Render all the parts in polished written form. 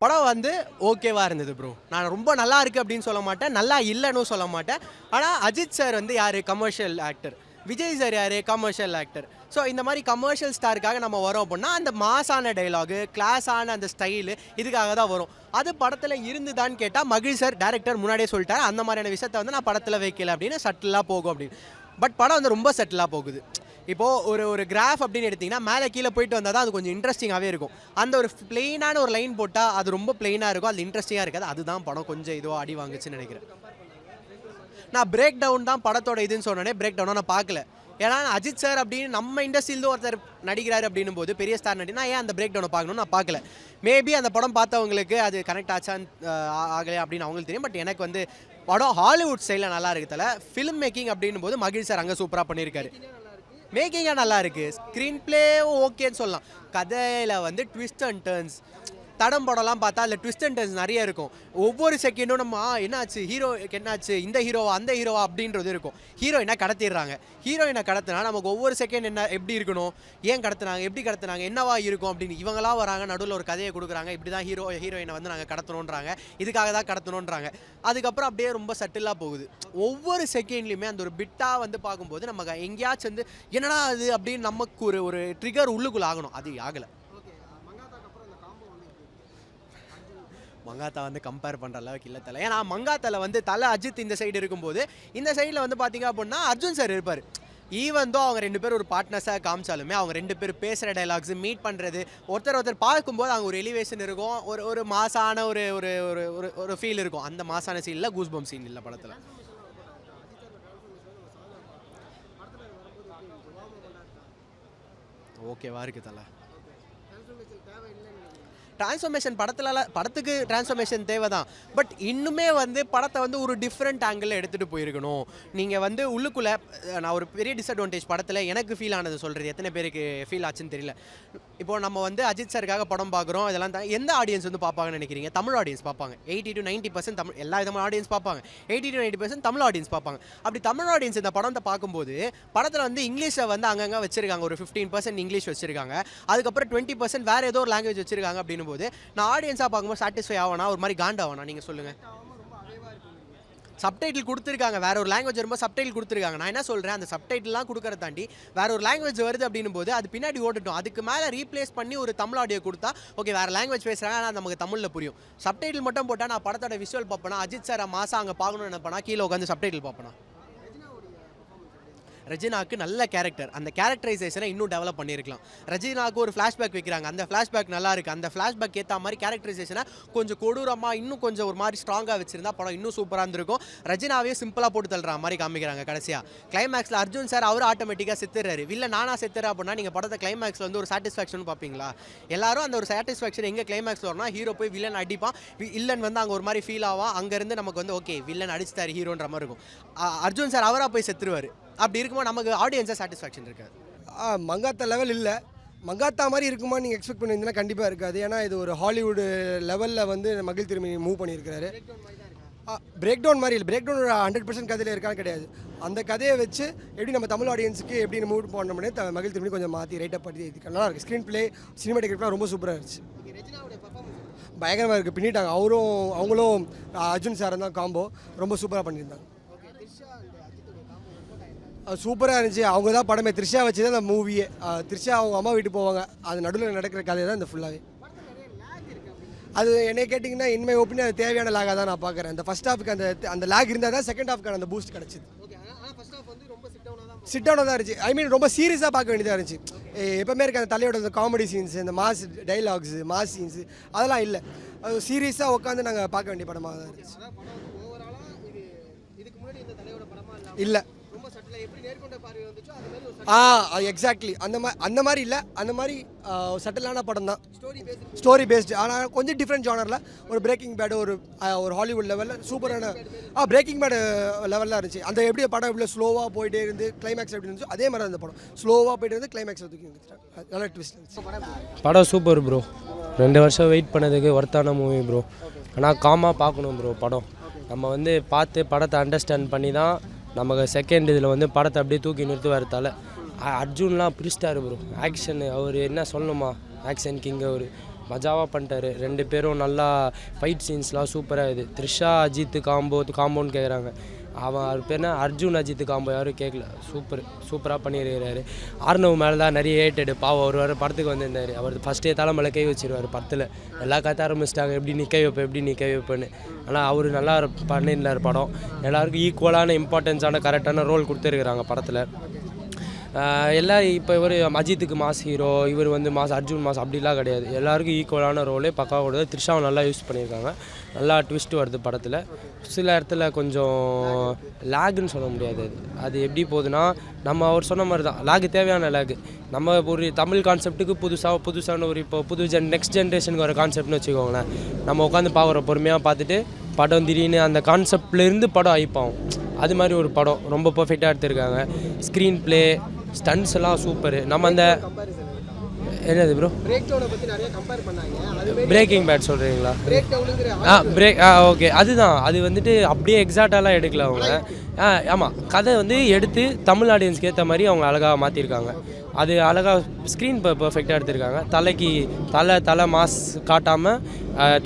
படம் வந்து ஓகேவாக இருந்தது ப்ரோ. நான் ரொம்ப நல்லா இருக்குது அப்படின்னு சொல்ல மாட்டேன், நல்லா இல்லைன்னு சொல்ல மாட்டேன். ஆனால் அஜித் சார் வந்து யார்? Commercial actor. விஜய் சார் யார்? Commercial actor. ஸோ இந்த மாதிரி கமர்ஷியல் ஸ்டாருக்காக நம்ம வரோம் அப்படின்னா அந்த மாஸான டைலாகு, கிளாஸான அந்த ஸ்டைலு இதுக்காக தான் வரும். அது படத்தில் இருந்துதான்னு கேட்டால் மகிழ் சார் டேரக்டர் முன்னாடியே சொல்லிட்டார், அந்த மாதிரியான விஷயத்தை வந்து நான் படத்தில் வைக்கல அப்படின்னு, சட்டிலாக போகும் அப்படின்னு. பட் படம் வந்து ரொம்ப சட்டிலாக போகுது. இப்போது ஒரு கிராஃப் அப்படின்னு எடுத்திங்கன்னா மேலே கீழே போயிட்டு வந்தால் தான் அது கொஞ்சம் இன்ட்ரெஸ்டிங்காகவே இருக்கும். அந்த ஒரு பிளெயினான ஒரு லைன் போட்டால் அது ரொம்ப பிளெயினாக இருக்கும், அது இன்ட்ரெஸ்டிங்காக இருக்காது. அதுதான் படம் கொஞ்சம் இதுவாக அடி வாங்குச்சுன்னு நினைக்கிறேன். நான் பிரேக் டவுன் தான் படத்தோட இதுன்னு சொன்னோன்னே பிரேக் டவுனாக நான் பார்க்கல. ஏன்னா அஜித் சார் அப்படின்னு நம்ம இண்டஸ்ட்ரியில்தான் ஒருத்தர் நடிக்கிறாரு அப்படின்னும் போது, பெரிய ஸ்டார் நடினா ஏன் அந்த பிரேக் டவுனை பார்க்கணும்னு நான் பார்க்கல. மேபி அந்த படம் பார்த்தவங்களுக்கு அது கனெக்ட் ஆச்சான்னு ஆகலை அப்படின்னு அவங்களுக்கு தெரியும். பட் எனக்கு வந்து படம் ஹாலிவுட் ஸ்டைலில் நல்லா இருக்குதுல, ஃபிலிம் மேக்கிங் அப்படின்னும் போது மகிழ் சார் அங்கே சூப்பராக பண்ணியிருக்காரு. மேக்கிங்காக நல்லா இருக்குது, ஸ்க்ரீன் பிளே ஓகேன்னு சொல்லலாம். கதையில் வந்து ட்விஸ்ட் அண்ட் டர்ன்ஸ், தடம் படம்லாம் பார்த்தா அதில் ட்விஸ்ட் அண்ட் டர்ன்ஸ் நிறைய இருக்கும். ஒவ்வொரு செகண்டும் நம்ம என்னாச்சு, ஹீரோக்கு என்னாச்சு, இந்த ஹீரோவா அந்த ஹீரோவா அப்படின்றது இருக்கும். ஹீரோயினை கடத்திடுறாங்க. ஹீரோயினை கடத்தினா நமக்கு ஒவ்வொரு செகண்ட் என்ன எப்படி இருக்கணும், ஏன் கடத்துனாங்க, எப்படி கடத்துனாங்க, என்னவா இருக்கும் அப்படின்னு இவங்களாம் வராங்க, நடுவில் ஒரு கதையை கொடுக்குறாங்க. இப்படி தான் ஹீரோயினை வந்து நாங்கள் கடத்தணுன்றாங்க, இதுக்காக தான் கடத்தணுன்றாங்க. அதுக்கப்புறம் அப்படியே ரொம்ப சட்டிலாக போகுது. ஒவ்வொரு செகண்ட்லையுமே அந்த ஒரு பிட்டாக வந்து பார்க்கும்போது நம்ம எங்கேயாச்சும் வந்து என்னடா அது அப்படின்னு நமக்கு ஒரு ட்ரிகர் உள்ளுக்குள்ள ஆகணும். அது ஆகலை. மங்காத்தா வந்து கம்பேர் பண்ணுற அளவுக்கு இல்லை தலை. ஏன்னா மங்காத்தால வந்து தலை அஜித் இந்த சைடு இருக்கும்போது இந்த சைடில் வந்து பார்த்தீங்க அப்படின்னா அர்ஜுன் சார் இருப்பார். ஈவன் தான் அவங்க 2 பேர் ஒரு பார்ட்னர்ஸாக காமிச்சாலுமே அவங்க 2 பேர் பேசுகிற டைலாக்ஸ், மீட் பண்ணுறது, ஒருத்தர் பார்க்கும்போது அவங்க ஒரு எலிவேஷன் இருக்கும், ஒரு மாசான ஒரு ஒரு ஒரு ஒரு ஃபீல் இருக்கும். அந்த மாசான சீனில் கூஸ்பம் சீன் இல்லை படத்தில். ஓகேவா இருக்குது தலை. டிரான்ஸ்ஃபர்மேஷன் படத்துக்கு டிரான்ஸ்ஃபர்மேஷன் தேவை தான். பட் இன்னுமே வந்து படத்தை வந்து ஒரு டிஃப்ரெண்ட் ஆங்கிளில் எடுத்துகிட்டு போயிருக்கணும். நீங்கள் வந்து உள்ளுக்குள்ளே நான் ஒரு பெரிய டிஸ்அட்வான்டேஜ் படத்தில் எனக்கு ஃபீல் ஆனது சொல்கிறது, எத்தனை பேருக்கு ஃபீல் ஆச்சுன்னு தெரியல. இப்போது நம்ம வந்து அஜித் சாருக்காக படம் பார்க்குறோம், இதெல்லாம் எந்த ஆடியன்ஸ் வந்து பார்ப்பாங்கன்னு நினைக்கிறீங்க? தமிழ் ஆடியன்ஸ் பார்ப்பாங்க. 80 to 90% தமிழ், எல்லா விதமான ஆடியன்ஸ் பார்ப்பாங்க. 80 to 90% தமிழ் ஆடியன்ஸ் பார்ப்பாங்க. அப்படி தமிழ் ஆடியன்ஸ் இந்த படத்தை பார்க்கும்போது படத்தில் வந்து இங்கிலீஷை வந்து அங்கங்கே வச்சுருக்காங்க. ஒரு 15% இங்கிலீஷ் வச்சுருக்காங்க, அதுக்கப்புறம் 20% வேறு ஏதோ ஒரு லாங்குவேஜ் வச்சுருக்காங்க. அப்படின்னு போது நான் ஆடியன்ஸாக பார்க்கும்போது சாட்டிஸ்ஃபை ஆவனா, ஒரு மாதிரி காண்டாவனா? நீங்கள் சொல்லுங்கள். சப்டைட்டில் கொடுத்துருக்காங்க, வேற ஒரு லாங்குவேஜ் வரும்போது சப்டைட்டில் கொடுத்துருக்காங்க. நான் என்ன சொல்கிறேன், அந்த சப்டைட்டில்லாம் கொடுக்கறத தாண்டி வேற ஒரு லாங்குவேஜ் வருது அப்படின்னும் போது அது பின்னாடி ஓட்டுட்டோம். அதுக்கு மேலே ரீப்ளேஸ் பண்ணி ஒரு தமிழ் ஆடியோ கொடுத்தா ஓகே, வேறு லாங்குவேஜ் பேசுகிறாங்க, ஆனால் நமக்கு தமிழில் புரியும். சப்டைட்டில் மட்டும் போட்டால் நான் படத்தோட விஷுவல் பார்ப்பேனா, அஜித் சார் மாதம் அங்கே பார்க்கணும்னு நினைப்பேனா, கீழே உட்காந்து சப்டைட்டில் பார்ப்பேனா? ரெஜினாக்கு நல்ல கேரக்டர், அந்த கேரக்டரைசேஷனை இன்னும் டெவலப் பண்ணியிருக்கலாம். ரெஜினாக்கு ஒரு ஃப்ளாஷ்பேக் வைக்கிறாங்க, அந்த ஃப்ளாஷ்பேக் நல்லா இருக்குது. அந்த ஃப்ளாஷ்பேக் ஏற்ற மாதிரி கேரக்டரைசேஷனை கொஞ்சம் கொடூரமாக இன்னும் கொஞ்சம் ஒரு மாதிரி ஸ்ட்ராங்காக வச்சிருந்தா படம் இன்னும் சூப்பராக இருந்திருக்கும். ரெஜினாவே சிம்பிளாக போட்டு தள்ளுற மாதிரி காமிக்கிறாங்க. கடைசியாக கிளைமேக்ஸில் அர்ஜுன் சார் அவர் ஆட்டோமேட்டிக்காக செத்துறாரு. இல்லை நானா செத்துறேன் அப்படின்னா நீங்கள் படத்தை கிளைமேக்ஸில் வந்து ஒரு சாட்டிஸ்ஃபேக்ஷன் பார்ப்பீங்களா? எல்லாரும் அந்த ஒரு சாட்டிஸ்ஃபேக்ஷன் எங்கே கிளைமேக்ஸில் வரணும், ஹீரோ போய் வில்லன் அடிப்பான், வில்லன் வந்து அங்கே ஒரு மாதிரி ஃபீல் ஆகும், அங்கேருந்து நமக்கு வந்து ஓகே வில்லன் அடிச்சுட்டார் ஹீரோன்ற மாதிரி இருக்கும். அர்ஜுன் சார் அவராக போய் செத்துருவார். அப்படி இருக்கும்போது நமக்கு ஆடியன்ஸாக சாட்டிஸ்ஃபேக்ஷன் இருக்காது. மங்காத்தா லெவல் இல்லை. மங்காத்தா மாதிரி இருக்குமா நீங்கள் எக்ஸ்பெக்ட் பண்ணியிருந்தீங்கன்னா கண்டிப்பாக இருக்காது. ஏன்னா இது ஒரு ஹாலிவுட் லெவலில் வந்து மகிழ் திரும்பி மூவ் பண்ணியிருக்கிறாரு. பிரேக் டவுன் மாதிரி இல்லை, பிரேக் டவுன் 100% கதையில் இருக்கான்னு கிடையாது. அந்த கதையை வச்சு எப்படி நம்ம தமிழ் ஆடியன்ஸுக்கு எப்படி மூவ் பண்ணோம்னே மகிழ் திரும்பி கொஞ்சம் மாற்றி ரைட்டாக படுத்தி நல்லா இருக்குது. ஸ்க்ரீன் பிளே, சினிமாட்டோகிராஃபிலாம் ரொம்ப சூப்பராக இருந்துச்சு, பயங்கரமாக இருக்குது. பின்னிட்டாங்க அவங்களும் அர்ஜுன் சார் தான் காம்போ ரொம்ப சூப்பராக பண்ணியிருந்தாங்க. சூப்பராக இருந்துச்சு. அவங்க தான் படமே, த்ரிஷா வச்சு தான் அந்த மூவியே. த்ரிஷா அவங்க அம்மா வீட்டுக்கு போவாங்க, அது நடுவில் நடக்கிற கதையை தான் இந்த ஃபுல்லாகவே. அது என்னை கேட்டிங்கன்னா இனிமே ஒப்பீனியன் அது தேவையான லாகாக தான் நான் பார்க்குறேன். அந்த ஃபஸ்ட் ஹாஃப்க்கு அந்த லாக் இருந்தால் தான் செகண்ட் ஹாஃப்க்கான அந்த பூஸ்ட் கிடச்சிது. சிட் டவுனாக தான் இருந்துச்சு. ஐ மீன் ரொம்ப சீரியஸாக பார்க்க வேண்டியதாக இருந்துச்சு. எப்போவுமே இருக்க அந்த தலையோட அந்த காமெடி சீன்ஸ், இந்த மாஸ் டைலாக்ஸு, மாஸ் சீன்ஸு அதெல்லாம் இல்லை. அது சீரியஸாக உட்காந்து நாங்கள் பார்க்க வேண்டிய படமாக தான் இருந்துச்சு. இல்லை எக்ஸாக்ட்லி அந்த மாதிரி இல்லை, அந்த மாதிரி சட்டிலான படம் தான், ஸ்டோரி பேஸ்டு. ஆனால் கொஞ்சம் டிஃப்ரெண்ட் ஜானரில் ஒரு பிரேக்கிங் பேடு, ஒரு ஹாலிவுட் லெவலில் சூப்பரான பிரேக்கிங் பேடு லெவலில் இருந்துச்சு. அந்த எப்படி படம் எப்படி ஸ்லோவாக போயிட்டே இருந்து கிளைமேக்ஸ் எப்படி இருந்துச்சு அதே மாதிரி அந்த படம் ஸ்லோவாக போயிட்டு இருந்து கிளைமேக்ஸ் தூக்கி இருந்துச்சு. நல்ல ட்விஸ்ட் இருந்துச்சு. படம் சூப்பர் ப்ரோ. 2 வருஷம் வெயிட் பண்ணதுக்கு ஒர்த்தான மூவி ப்ரோ. ஆனால் காமாக பார்க்கணும் ப்ரோ படம். நம்ம வந்து பார்த்து படத்தை அண்டர்ஸ்டாண்ட் பண்ணி தான் நமக்கு செகண்ட் இதில் வந்து படத்தை அப்படியே தூக்கி நிறுத்துவார்த்தால. அர்ஜுன்லாம் பிரிஸ்டார் ப்ரோ. ஆக்ஷன் அவர் என்ன சொல்லணுமா, ஆக்ஷன் கிங் அவர். மஜாவாக பண்ணிட்டாரு. 2 பேரும் நல்லா ஃபைட் சீன்ஸ்லாம் சூப்பராக இது. த்ரிஷா அஜித் காம்போன்னு கேட்குறாங்க. அவர் பேர் என்ன, அர்ஜுன் அஜித் காம்போ யாரும் கேட்கல. சூப்பராக பண்ணியிருக்கிறாரு. ஆர்னவ் மேலே தான் நிறைய ஏட்டடு. பாவம் ஒரு வாரம் படத்துக்கு வந்திருந்தார். அவர் ஃபஸ்ட்டே தலைமையில கை வச்சிருவார் படத்தில். எல்லா கற்று ஆரம்பிச்சிட்டாங்க, எப்படி நிற்க வைப்பேன்னு. ஆனால் அவர் நல்லா பண்ணியிருந்தார் படம். எல்லாருக்கும் ஈக்குவலான இம்பார்ட்டன்ஸான கரெக்டான ரோல் கொடுத்துருக்குறாங்க படத்தில். எல்லாம் இப்போ இவர் அஜித்துக்கு மாஸ் ஹீரோ, இவர் வந்து அர்ஜுன் மாஸ் அப்படிலாம் கிடையாது. எல்லாருக்கும் ஈக்குவலான ரோலே பக்காவாக கொடுத்து. த்ரிஷாவை நல்லா யூஸ் பண்ணியிருக்காங்க. நல்லா ட்விஸ்ட் வருது படத்தில். சில இடத்துல கொஞ்சம் லேகுன்னு சொல்ல முடியாது. அது எப்படி போகுதுன்னா, நம்ம அவர் சொன்ன மாதிரி தான் லேகு, தேவையான லேகு. நம்ம ஒரு தமிழ் கான்செப்ட்டுக்கு புதுசான ஒரு இப்போ நெக்ஸ்ட் ஜென்ரேஷனுக்கு வர கான்செப்ட்னு வச்சுக்கோங்களேன். நம்ம உட்காந்து பார்க்குறோம், பொறுமையாக பார்த்துட்டு படம் திடீர்னு அந்த கான்செப்ட்லேருந்து படம் ஐப்பாகும். அது மாதிரி ஒரு படம் ரொம்ப பர்ஃபெக்டாக எடுத்திருக்காங்க. ஸ்க்ரீன் ப்ளே, ஸ்டன்ஸ் எல்லாம் சூப்பரு. நம்ம அந்த என்னது ப்ரோ, பிரேக்கிங் பேட் சொல்கிறீங்களா? ஓகே. அதுதான். அது வந்துட்டு அப்படியே எக்ஸாக்டாலாம் எடுக்கல அவங்க. ஆமாம், கதை வந்து எடுத்து தமிழ் ஆடியன்ஸ்க்கு ஏற்ற மாதிரி அவங்க அழகாக மாற்றிருக்காங்க. அது அழகாக ஸ்க்ரீன் பர்ஃபெக்டாக எடுத்திருக்காங்க. தலை மாஸ் காட்டாமல்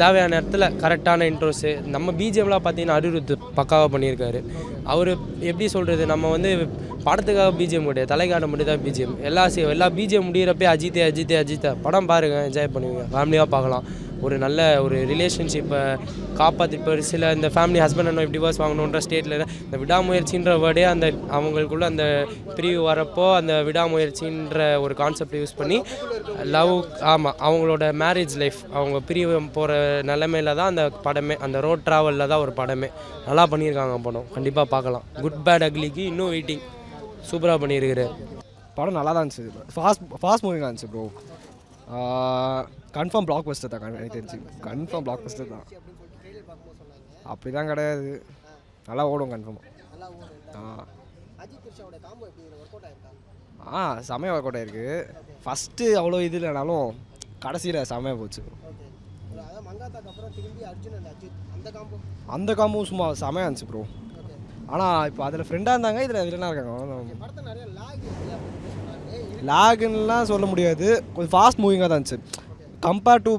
தேவையான இடத்துல கரெக்டான இன்ட்ரோஸு. நம்ம பிஜிஎம்லாம் பார்த்தீங்கன்னா அனிருத் பக்காவாக பண்ணியிருக்காரு. அவர் எப்படி சொல்கிறது, நம்ம வந்து படத்துக்காக பிஜிஎம் கிடையாது, தலைக்கான மட்டும் தான் பிஜிஎம். எல்லா பிஜிஎம் முடிகிறப்பே அஜித்தை படம் பாருங்கள், என்ஜாய் பண்ணுவீங்க, ஃபேமிலியாக பார்க்கலாம். ஒரு நல்ல ஒரு ரிலேஷன்ஷிப்பை காப்பாற்றி, இப்போ சில இந்த family husband and wife divorce வாங்கணுன்ற ஸ்டேட்டில் இந்த விடாமுயற்சின்ற வேர்டே அந்த அவங்களுக்குள்ள அந்த பிரிவு வரப்போ அந்த விடாமுயற்சின்ற ஒரு கான்செப்ட் யூஸ் பண்ணி லவ், ஆமாம், அவங்களோட மேரேஜ் லைஃப், அவங்க பிரிவு போகிற நிலைமையில தான் அந்த படமே, அந்த ரோட் ட்ராவலில் தான் ஒரு படமே. நல்லா பண்ணியிருக்காங்க படம், கண்டிப்பாக பார்க்கலாம். குட் பேட் அக்லிக்கு இன்னும் வெயிட்டிங். சூப்பராக பண்ணியிருக்கிறேன். படம் நல்லா தான் இருந்துச்சு. ஃபாஸ்ட் மூவிங்காக இருந்துச்சு ப்ரோ. கன்ஃபார்ம் பிளாக் பஸ்டர் தான், எனக்கு தெரிஞ்சு கன்ஃபார்ம் பிளாக் பஸ்டர் தான். அப்படி தான் கிடையாது, நல்லா ஓடும் கன்ஃபார்மாக. செமையாக ஒர்க் அவுட் ஆகிருக்கு. ஃபஸ்ட்டு அவ்வளோ இது இல்லைனாலும் கடைசியில் செமையாக போச்சு. அந்த காம்போ சும்மா செமையாக இருந்துச்சு ப்ரோ. ஆனால் இப்போ அதில் ஃப்ரெண்டாக இருந்தாங்க, இதில் வில்லனாக இருக்காங்க. லாகுன்னெலாம் சொல்ல முடியாது, கொஞ்சம் ஃபாஸ்ட் மூவிங்காக தான் இருந்துச்சு. Compared to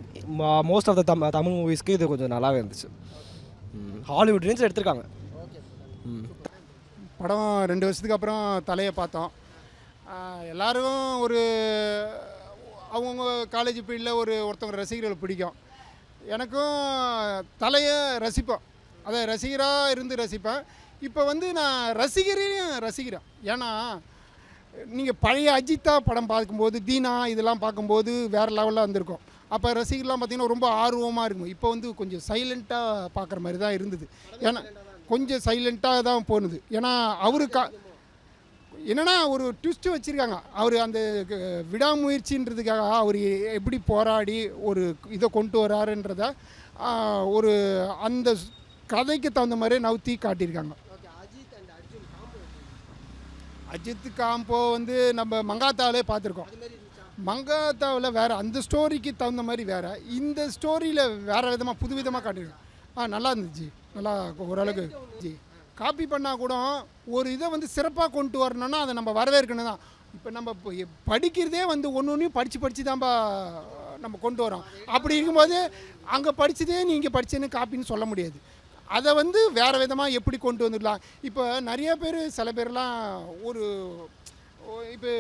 most of the Tamil மூவிஸ்க்கு இது கொஞ்சம் நல்லாவே இருந்துச்சு. ஹாலிவுட் ரேஞ்சில் எடுத்திருக்காங்க. படம் 2 வருஷத்துக்கு அப்புறம் தலையை பார்த்தோம். எல்லோரும் ஒரு அவங்கவுங்க காலேஜ் பீரியடில் ஒருத்தவங்க ரசிகர்கள் பிடிக்கும். எனக்கும் தலையை ரசிப்போம், அதை ரசிகராக இருந்து ரசிப்பேன். இப்போ வந்து நான் ரசிகரையும் ரசிக்கிறேன். ஏன்னா நீங்கள் பழைய அஜித்தா படம் பார்க்கும்போது, தீனா இதெல்லாம் பார்க்கும்போது வேறு லெவலில் வந்திருக்கும். அப்போ ரசிகர்லாம் பார்த்திங்கன்னா ரொம்ப ஆர்வமாக இருக்கும். இப்போ வந்து கொஞ்சம் சைலண்ட்டாக பார்க்குற மாதிரி தான் இருந்தது. ஏன்னா கொஞ்சம் சைலண்ட்டாக தான் போணுது. ஏன்னா அவருக்கு என்னென்னா ஒரு ட்விஸ்ட்டு வச்சுருக்காங்க. அவர் அந்த விடாமுயற்சின்றதுக்காக அவர் எப்படி போராடி ஒரு இதை கொண்டு வராருன்றத ஒரு அந்த கதைக்கு தகுந்த மாதிரி நவுத்தி காட்டியிருக்காங்க. அஜித் காம்போ வந்து நம்ம மங்காத்தாவிலே பார்த்துருக்கோம். மங்காத்தாவில் வேறு, அந்த ஸ்டோரிக்கு தகுந்த மாதிரி வேறு, இந்த ஸ்டோரியில் வேறு விதமாக புது விதமாக காட்டியிருக்கோம். நல்லா இருந்துச்சு, நல்லா ஓரளவுக்கு ஜி. காப்பி பண்ணால் கூட ஒரு இதை வந்து சிறப்பாக கொண்டு வரணும்னா அதை நம்ம வரவேற்கணும் தான். இப்போ நம்ம படிக்கிறதே வந்து ஒன்றையும் படித்து தான்ப்பா நம்ம கொண்டு வரோம். அப்படி இருக்கும்போது அங்கே படித்ததே நீங்கள் படித்தேன்னு காப்பின்னு சொல்ல முடியாது. அதை வந்து வேறு விதமாக எப்படி கொண்டு வந்துடலாம். இப்போ நிறைய பேர், சில பேர்லாம் இப்போ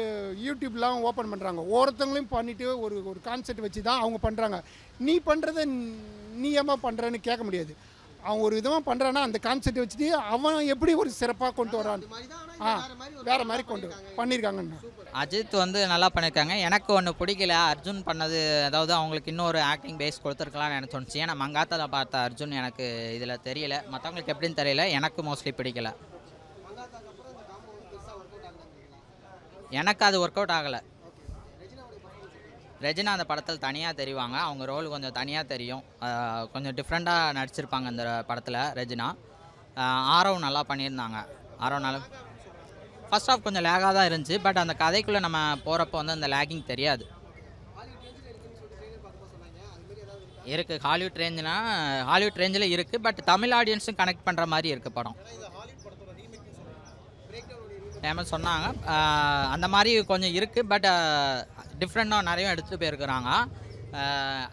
யூடியூப்லாம் ஓப்பன் பண்ணுறாங்க. ஒவ்வொருத்தவங்களையும் பண்ணிவிட்டு ஒரு கான்செப்ட் வச்சு தான் அவங்க பண்ணுறாங்க. நீ பண்ணுறத நீ ஏமா பண்ணுறன்னு கேட்க முடியாது. அவன் ஒரு விதமாக பண்ணுறான்னா அந்த கான்செப்ட் வச்சுட்டு அவன் எப்படி ஒரு சிறப்பாக கொண்டு வரான், வேறு மாதிரி கொண்டு பண்ணியிருக்காங்கன்னு. அஜித் வந்து நல்லா பண்ணியிருக்காங்க. எனக்கு ஒன்று பிடிக்கல அர்ஜுன் பண்ணது, அதாவது அவங்களுக்கு இன்னொரு ஆக்டிங் பேஸ் கொடுத்துருக்கலாம்னு எனக்கு தோணுச்சு. ஏன்னா மங்காத்தாவில் பார்த்த அர்ஜுன் எனக்கு இதில் தெரியல, மற்றவங்களுக்கு எப்படின்னு தெரியல, எனக்கு மோஸ்ட்லி பிடிக்கல. எனக்கு அது ஒர்க் அவுட் ஆகலை. ரெஜினா அந்த படத்தில் தனியாக தெரிவாங்க, அவங்க ரோல் கொஞ்சம் தனியாக தெரியும், கொஞ்சம் டிஃப்ரெண்ட்டாக நடிச்சிருப்பாங்க அந்த படத்தில் ரெஜினா. ஆரவ் நல்லா பண்ணியிருந்தாங்க. ஆரவ் நல்லா ஃபர்ஸ்ட் ஆஃப் கொஞ்சம் லேகாக தான் இருந்துச்சு. பட் அந்த கதைக்குள்ளே நம்ம போகிறப்போ வந்து அந்த லேகிங் தெரியாது. இருக்குது ஹாலிவுட் ரேஞ்சில் இருக்குது. பட் தமிழ் ஆடியன்ஸும் கனெக்ட் பண்ணுற மாதிரி இருக்குது படம். ஃபேமஸ் சொன்னாங்க, அந்த மாதிரி கொஞ்சம் இருக்குது. பட் டிஃப்ரெண்ட்டாக நிறைய எடுத்துகிட்டு போயிருக்கிறாங்க.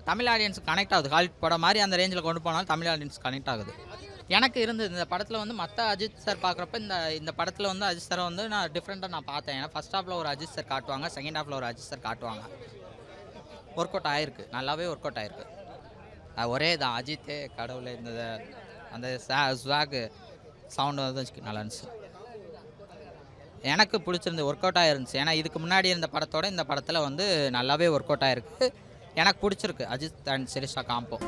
தமிழ் ஆடியன்ஸ் கனெக்ட் ஆகுது. ஹாலிவுட் படம் மாதிரி அந்த ரேஞ்சில் கொண்டு போனாலும் தமிழ் ஆடியன்ஸ் கனெக்ட் ஆகுது. எனக்கு இருந்தது இந்த படத்தில் வந்து மற்ற அஜித் சார் பார்க்குறப்ப இந்த படத்தில் வந்து அஜித் சாரை வந்து நான் டிஃப்ரெண்ட்டாக நான் பார்த்தேன். ஏன்னா ஃபஸ்ட் ஹாஃபில் ஒரு அஜித் சார் காட்டுவாங்க, செகண்ட் ஹாஃபில் ஒரு அஜித் சார் காட்டுவாங்க. ஒர்க் அவுட் ஆகிருக்கு, நல்லாவே ஒர்க் அவுட் ஆகிருக்கு. ஒரே தான் அஜித்தே கடவுளை இருந்தது அந்த ஸ்வாகு சவுண்டு வந்து நல்லா இருந்துச்சு. எனக்கு பிடிச்சிருந்து ஒர்க் அவுட் ஆகிருந்துச்சு. ஏன்னா இதுக்கு முன்னாடி இருந்த படத்தோட இந்த படத்தில் வந்து நல்லாவே ஒர்க் அவுட் ஆகிருக்கு. எனக்கு பிடிச்சிருக்கு அஜித் அண்ட் சிரிஷா காம்போ.